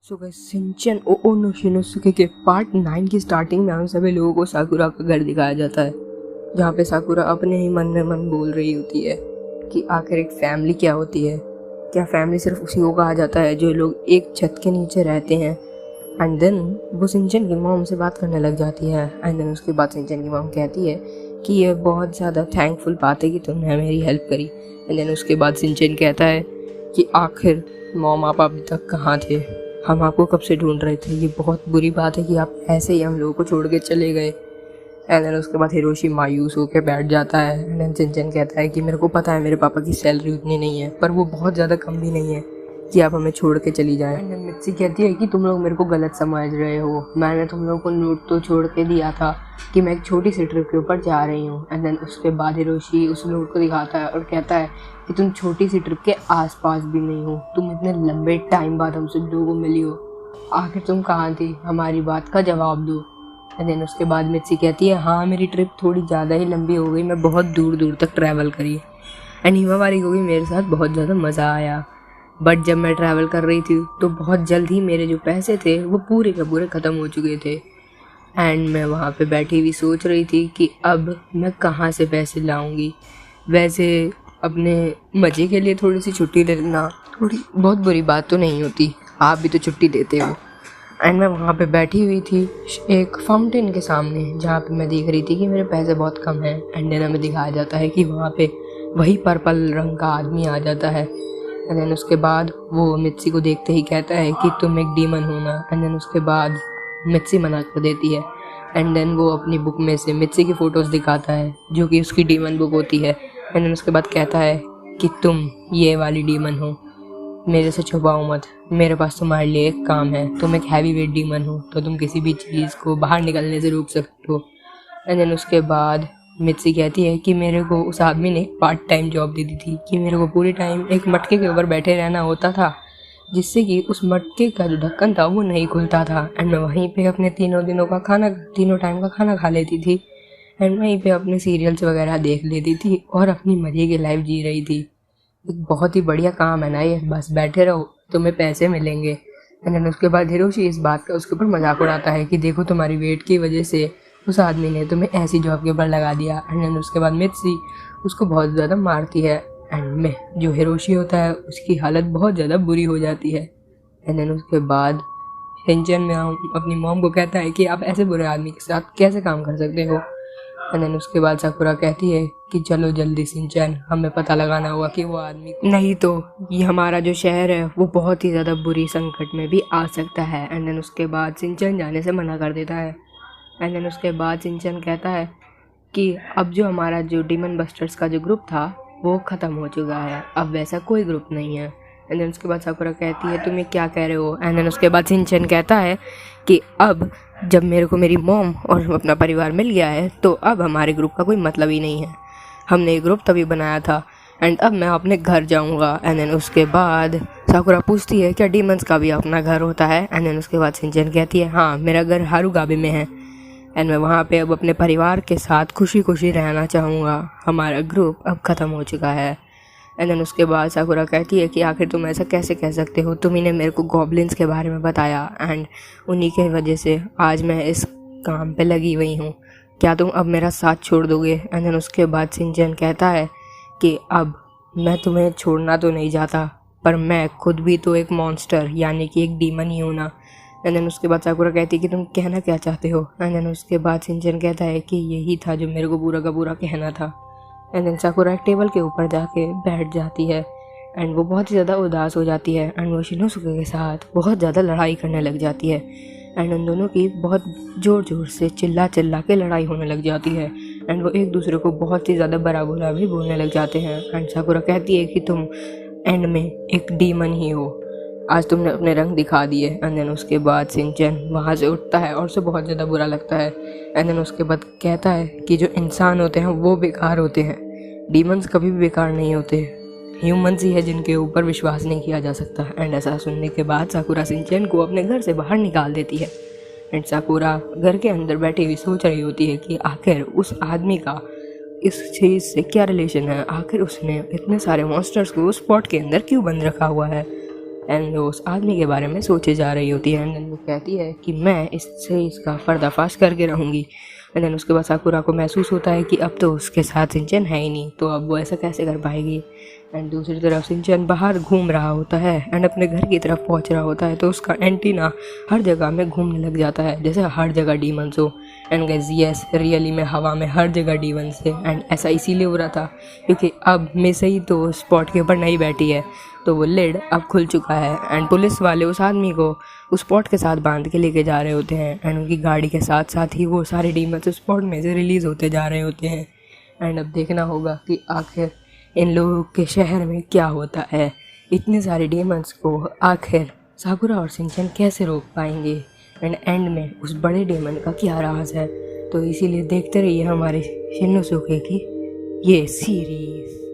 So guys Shinchan ओओ no शिनोसुके के part 9 की starting में हम सभी लोगों को साकुरा का घर दिखाया जाता है, जहाँ पे साकुरा अपने ही मन में मन बोल रही होती है कि आखिर एक फैमिली क्या होती है। क्या फैमिली सिर्फ उसी को कहा जाता है जो लोग एक छत के नीचे रहते हैं। एंड देन वो शिनचैन की मॉम से बात करने लग जाती है। एंड देन उसके बाद शिनचैन की मॉम कहती है कि ये बहुत ज़्यादा थैंकफुल बात है कि तुमने मेरी हेल्प करी। एंड देन उसके बाद शिनचैन कहता है कि आखिर मॉम आप अभी तक कहाँ थे, हम आपको कब से ढूंढ रहे थे। ये बहुत बुरी बात है कि आप ऐसे ही हम लोगों को छोड़ के चले गए। एंड देन उसके बाद हिरोशी मायूस होकर बैठ जाता है। एंड देन शिनचैन कहता है कि मेरे को पता है मेरे पापा की सैलरी उतनी नहीं है, पर वो बहुत ज़्यादा कम भी नहीं है कि आप हमें छोड़ के चली जाएं। एंड देन मित्सी कहती है कि तुम लोग मेरे को गलत समझ रहे हो, मैंने तुम लोगों को नोट तो छोड़ के दिया था कि मैं एक छोटी सी ट्रिप के ऊपर जा रही हूँ। एंड देन उसके बाद हिरोशी उस नोट को दिखाता है और कहता है कि तुम छोटी सी ट्रिप के आसपास भी नहीं हो, तुम इतने लंबे टाइम बाद हमसे लोगों मिली हो, आखिर तुम कहाँ थी, हमारी बात का जवाब दो। एंड देन उसके बाद मित्सी कहती है हाँ मेरी ट्रिप थोड़ी ज़्यादा ही लंबी हो गई, मैं बहुत दूर दूर तक ट्रैवल करी एंड हिमावारी को भी मेरे साथ बहुत ज़्यादा मज़ा आया, बट जब मैं ट्रैवल कर रही थी तो बहुत जल्द ही मेरे जो पैसे थे वो पूरे के पूरे ख़त्म हो चुके थे। एंड मैं वहाँ पे बैठी हुई सोच रही थी कि अब मैं कहाँ से पैसे लाऊंगी। वैसे अपने मज़े के लिए थोड़ी सी छुट्टी ले लेना थोड़ी बहुत बुरी बात तो नहीं होती, आप भी तो छुट्टी देते हो। एंड मैं वहाँ पे बैठी हुई थी एक फाउंटेन के सामने, जहाँ पे मैं देख रही थी कि मेरे पैसे बहुत कम हैं। एंड देन हमें दिखाया जाता है कि वहाँ पे वही पर्पल रंग का आदमी आ जाता है। एंड देन उसके बाद वो मित्सी को देखते ही कहता है कि तुम एक डीमन हो ना। एंड देन उसके बाद मित्सी मना कर देती है। एंड देन वो अपनी बुक में से मित्सी की फ़ोटोज़ दिखाता है जो कि उसकी डीमन बुक होती है। एंड देन उसके बाद कहता है कि तुम ये वाली डीमन हो, मेरे से छुपाओ मत, मेरे पास तुम्हारे लिए एक काम है, तुम एक हैवी वेट डीमन हो तो तुम किसी भी चीज़ को बाहर निकलने से रोक सकते हो। एंड देन उसके बाद मित्सी कहती है कि मेरे को उस आदमी ने एक पार्ट टाइम जॉब दे दी थी कि मेरे को पूरी टाइम एक मटके के ऊपर बैठे रहना होता था, जिससे कि उस मटके का जो ढक्कन था वो नहीं खुलता था। एंड मैं वहीं पे अपने तीनों टाइम का खाना खा लेती थी एंड वहीं पे अपने सीरियल्स वगैरह देख लेती थी और अपनी मज़े की लाइफ जी रही थी। एक बहुत ही बढ़िया काम है ना ये, बस बैठे रहो तुम्हें पैसे मिलेंगे। एंड देन उसके बाद हिरोशी इस बात का उसके ऊपर मजाक उड़ाता है कि देखो तुम्हारी वेट की वजह से उस आदमी ने तुम्हें ऐसी जॉब के ऊपर लगा दिया। एंड देन उसके बाद मित्सी उसको बहुत ज़्यादा मारती है एंड में जो हिरोशी होता है उसकी हालत बहुत ज़्यादा बुरी हो जाती है। एंड देन उसके बाद शिनचैन में अपनी मॉम को कहता है कि आप ऐसे बुरे आदमी के साथ कैसे काम कर सकते हो। एंड देन उसके बाद साकुरा कहती है कि चलो जल्दी शिनचैन, हमें पता लगाना होगा कि वो आदमी, नहीं तो ये हमारा जो शहर है वो बहुत ही ज़्यादा बुरी संकट में भी आ सकता है। एंड देन उसके बाद शिनचैन जाने से मना कर देता है। एंड देन उसके बाद शिनचैन कहता है कि अब जो हमारा जो डीमन बस्टर्स का जो ग्रुप था वो ख़त्म हो चुका है, अब वैसा कोई ग्रुप नहीं है। एंड देन उसके बाद साकुरा कहती है तुम ये क्या कह रहे हो। एंड देन उसके बाद शिनचैन कहता है कि अब जब मेरे को मेरी मॉम और अपना परिवार मिल गया है तो अब हमारे ग्रुप का कोई मतलब ही नहीं है, हमने ये ग्रुप तभी बनाया था एंड अब मैं अपने घर जाऊंगा। एंड देन उसके बाद साकुरा पूछती है क्या डीमंस का भी अपना घर होता है। एंड देन उसके बाद शिनचैन कहती है हाँ मेरा घर हारुगाबे में है एंड मैं वहाँ पे अब अपने परिवार के साथ खुशी खुशी रहना चाहूँगा, हमारा ग्रुप अब ख़त्म हो चुका है। एंड देन उसके बाद साकुरा कहती है कि आखिर तुम ऐसा कैसे कह सकते हो, तुम ही ने मेरे को गॉब्लिन्स के बारे में बताया एंड उन्हीं के वजह से आज मैं इस काम पे लगी हुई हूँ, क्या तुम अब मेरा साथ छोड़ दोगे। एंड देन उसके बाद शिनचैन कहता है कि अब मैं तुम्हें छोड़ना तो नहीं चाहता, पर मैं खुद भी तो एक मॉन्स्टर यानी कि एक डीमन ही हूँ ना। एंड देन उसके बाद साकुरा कहती है कि तुम कहना क्या चाहते हो। एंड देन उसके बाद शिनचैन कहता है कि यही था जो मेरे को पूरा का पूरा कहना था। एंड देन साकुरा एक टेबल के ऊपर जाके बैठ जाती है एंड वो बहुत ही ज़्यादा उदास हो जाती है एंड वो शिनोसुके के साथ बहुत ज़्यादा लड़ाई करने लग जाती है एंड उन दोनों की बहुत ज़ोर ज़ोर से चिल्ला चिल्ला के लड़ाई होने लग जाती है एंड वो एक दूसरे को बहुत ही ज़्यादा बुरा बुरा भी बोलने लग जाते हैं। एंड साकुरा कहती है कि तुम एंड में एक डीमन ही हो, आज तुमने अपने रंग दिखा दिए। एंड देन उसके बाद शिनचैन वहाँ से उठता है और उसे बहुत ज़्यादा बुरा लगता है। एंड देन उसके बाद कहता है कि जो इंसान होते हैं वो बेकार होते हैं, डीमंस कभी भी बेकार नहीं होते, ह्यूमंस ही है जिनके ऊपर विश्वास नहीं किया जा सकता। एंड ऐसा सुनने के बाद साकुरा शिनचैन को अपने घर से बाहर निकाल देती है एंड साकुरा घर के अंदर बैठी हुई सोच रही होती है कि आखिर उस आदमी का इस चीज़ से क्या रिलेशन है, आखिर उसने इतने सारे मॉन्स्टर्स को उस स्पॉट के अंदर क्यों बंद रखा हुआ है। एंड वो उस आदमी के बारे में सोचे जा रही होती है। एंड देन वो कहती है कि मैं इससे इसका पर्दाफाश करके रहूँगी। एंड देन उसके बाद साकुरा को महसूस होता है कि अब तो उसके साथ सिंचन है ही नहीं, तो अब वो ऐसा कैसे कर पाएगी। एंड दूसरी तरफ सिंचन बाहर घूम रहा होता है एंड अपने घर की तरफ पहुंच रहा होता है, तो उसका एंटीना हर जगह में घूमने लग जाता है जैसे हर जगह डीमंस हो। एंड गाइस यस, रियली में हवा में हर जगह डीमंस है। एंड ऐसा इसीलिए हो रहा था क्योंकि अब में से ही तो स्पॉट के ऊपर नहीं बैठी है, तो वो लिड अब खुल चुका है। एंड पुलिस वाले उस आदमी को उस स्पॉट के साथ बांध के लेके जा रहे होते हैं एंड उनकी गाड़ी के साथ साथ ही वो सारे डीमंस उस स्पॉट में से रिलीज़ होते जा रहे होते हैं। एंड अब देखना होगा कि आखिर इन लोगों के शहर में क्या होता है। इतने सारे डेमंस को आखिर साकुरा और सिंचन कैसे रोक पाएंगे एंड एंड में उस बड़े डेमन का क्या राज है। तो इसीलिए देखते रहिए हमारे शिनोसुके की ये सीरीज़।